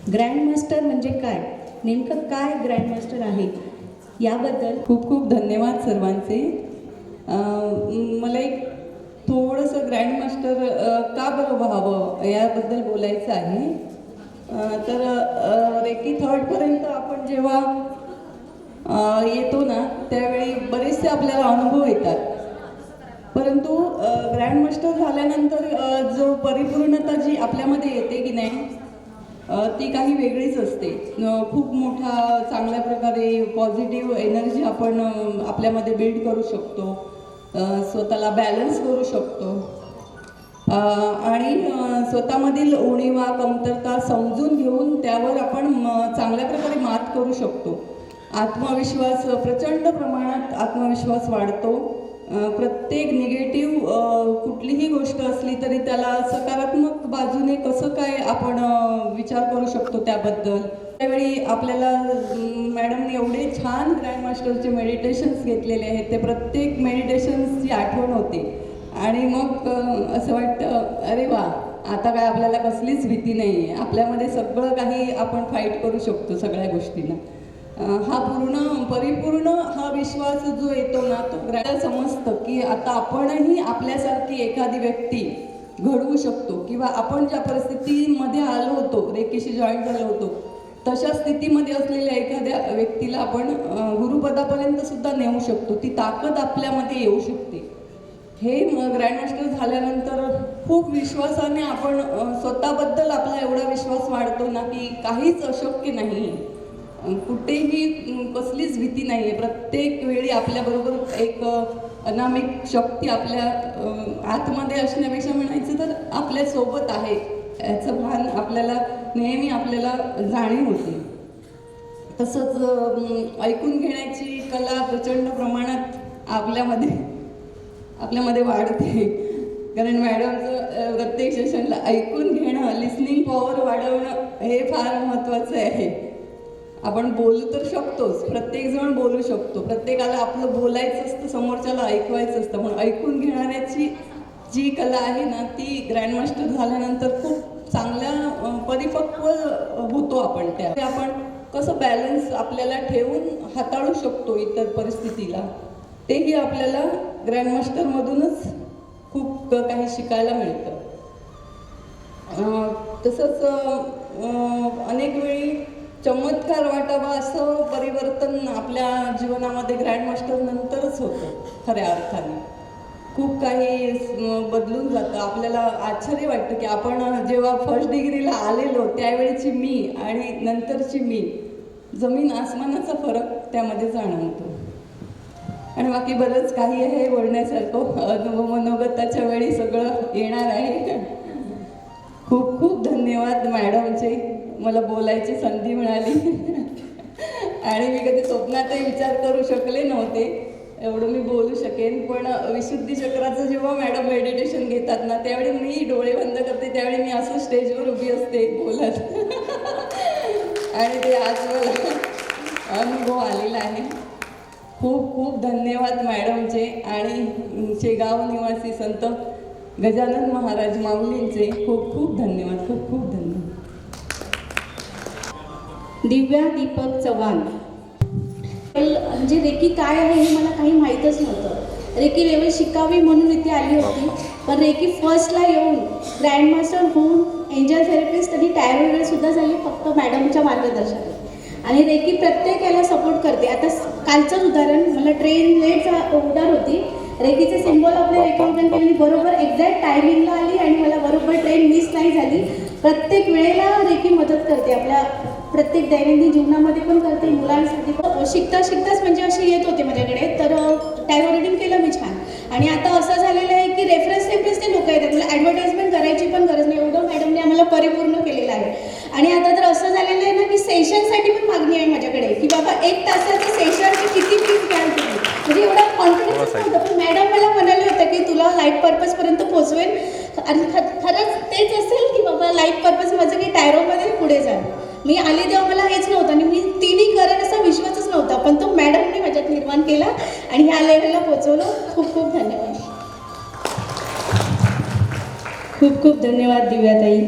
Grandmaster म्हणजे काय, नेमकं काय ग्रँडमास्टर आहे याबद्दल खूप खूप धन्यवाद सर्वांचे. मला एक थोडंसं ग्रँडमास्टर का बरं व्हावं याबद्दल बोलायचं आहे. तर रेकी थर्डपर्यंत आपण जेव्हा येतो ना त्यावेळी बरेचसे आपल्याला अनुभव येतात, परंतु ग्रँडमास्टर झाल्यानंतर जो परिपूर्णता जी आपल्यामध्ये येते की नाही ती काही वेगळीच असते. खूप मोठा चांगल्या प्रकारे पॉझिटिव्ह एनर्जी आपण आपल्यामध्ये बिल्ड करू शकतो, स्वतःला बॅलन्स करू शकतो आणि स्वतःमधील उणीवा कमतरता समजून घेऊन त्यावर आपण चांगल्या प्रकारे मात करू शकतो. आत्मविश्वास प्रचंड प्रमाणात आत्मविश्वास वाढतो. प्रत्येक निगेटिव्ह कुठलीही गोष्ट असली तरी त्याला सकारात्मक बाजूने कसं काय आपण विचार करू शकतो त्याबद्दल. त्यावेळी आपल्याला मॅडमने एवढे छान ग्रँडमास्टरचे मेडिटेशन्स घेतलेले आहेत, ते प्रत्येक मेडिटेशन्सची आठवण होते आणि मग असं वाटतं अरे वा, आता काय आपल्याला कसलीच भीती नाही आहे, आपल्यामध्ये सगळं काही आपण फाईट करू शकतो सगळ्या गोष्टींना. हा परिपूर्ण हा विश्वास जो येतो ना तो ग्रँड समजतं की आता आपणही आपल्यासारखी एखादी व्यक्ती घडवू शकतो, किंवा आपण ज्या परिस्थितीमध्ये आलो होतो, रेकीशी जॉईन झालो होतो, तशा स्थितीमध्ये असलेल्या एखाद्या व्यक्तीला आपण गुरुपदापर्यंत सुद्धा नेऊ शकतो. ती ताकद आपल्यामध्ये येऊ शकते. हे ग्रँडमास्टर झाल्यानंतर खूप विश्वासाने आपण स्वतःबद्दल आपला एवढा विश्वास वाढतो ना की काहीच अशक्य नाही, कुठेही कसलीच भीती नाही आहे. प्रत्येक वेळी आपल्याबरोबर एक अनामिक शक्ती आपल्या आतमध्ये असण्यापेक्षा म्हणायचं तर आपल्यासोबत आहे याचं भान आपल्याला नेहमी आपल्याला जाणीव होते. तसंच ऐकून घेण्याची कला प्रचंड प्रमाणात आपल्यामध्ये वाढते, कारण मॅडमचं प्रत्येक सेशनला ऐकून घेणं, लिसनिंग पॉवर वाढवणं हे फार महत्त्वाचं आहे. आपण बोलू तर शकतोच, प्रत्येकजण बोलू शकतो, प्रत्येकाला आपलं बोलायचं असतं, समोरच्याला ऐकवायचं असतं, पण ऐकून घेणाऱ्याची जी कला आहे ना ती ग्रँडमास्टर झाल्यानंतर खूप चांगल्या परिपक्व होतो आपण. त्या आपण कसं बॅलन्स आपल्याला ठेवून हाताळू शकतो इतर परिस्थितीला, तेही आपल्याला ग्रँडमास्टरमधूनच खूप काही शिकायला मिळतं. तसंच अनेक वेळी चमत्कार वाटावा असं परिवर्तन आपल्या जीवनामध्ये ग्रँडमास्टर नंतरच होतं. खऱ्या अर्थाने खूप काही बदलून जातं. आपल्याला आश्चर्य वाटतं की आपण जेव्हा फर्स्ट डिग्रीला आलेलो त्यावेळीची मी आणि नंतरची मी, जमीन आसमानाचा फरक त्यामध्ये जाणवतो. आणि बाकी बरंच काही आहे बोलण्यासारखं, अनुभव मनोगताच्या वेळी सगळं येणार आहे. खूप खूप धन्यवाद मॅडमचे, मला बोलायची संधी मिळाली आणि मी कधी स्वप्नातही विचार करू शकले नव्हते एवढं मी बोलू शकेन. पण विशुद्धी चक्राचं जेव्हा मॅडम मेडिटेशन घेतात ना त्यावेळी मी डोळे बंद करते, त्यावेळी मी असं स्टेजवर उभी असते बोलत आणि ते आज मला अनुभव आलेला आहे. खूप खूप धन्यवाद मॅडमचे आणि शेगाव निवासी संत गजानन महाराज माऊलींचे खूप खूप धन्यवाद. खूप खूप धन्यवाद. दिव्या दीपक चव्हाण. म्हणजे रेकी काय आहे हे मला काही माहीतच नव्हतं. रेकी लेवल शिकावी म्हणून इथे आली होती, पण रेकी फर्स्टला येऊन ग्रँडमास्टर होऊन एंजल थेरपिस्ट आणि टॅरो सुद्धा झाली फक्त मॅडमच्या मार्गदर्शनात. आणि रेकी प्रत्येक याला सपोर्ट करते. आता कालचंच उदाहरण, मला ट्रेन लेट उडार होती, रेकीचे सिम्बॉल आपल्या रेकॉर्डमेंट केली, बरोबर एक्झॅक्ट टायमिंगला आली आणि मला बरोबर ट्रेन मिस नाही झाली. प्रत्येक वेळेला रेकी मदत करते, आपल्या प्रत्येक दैनंदिन जीवनामध्ये पण करते, मुलांसाठी. शिकताच म्हणजे अशी येत होते माझ्याकडे, तर टॅरो रिडिंग केलं मी छान. आणि आता असं झालेलं आहे की रेफरन्स ते लोक येतात, मला ॲडव्हर्टाईजमेंट करायची पण गरज नाही, एवढं मॅडमने आम्हाला परिपूर्ण केलेलं आहे. आणि आता तर असं झालेलं आहे ना की सेशनसाठी पण मागणी आहे माझ्याकडे, की बाबा 1 तासाचं सेशन किती फीस घ्याल तुम्ही, म्हणजे एवढा कॉन्फिडन्स नव्हतं. पण मॅडम मला म्हणाले होतं की तुला लाईफ पर्पजपर्यंत पोहोचवेल. आणि खरंच तेच असेल की बाबा लाईफ पर्पज माझं की टॅरोमध्ये पुढे जाईल. मी आली तेव्हा मला हेच नव्हतं आणि मी तिन्ही करेन असा विश्वासच नव्हता, पण तो मॅडमने माझ्यात निर्माण केला आणि ह्या लेवलला पोहोचवलं. खूप खूप धन्यवाद. खूप खूप धन्यवाद दिव्याताई.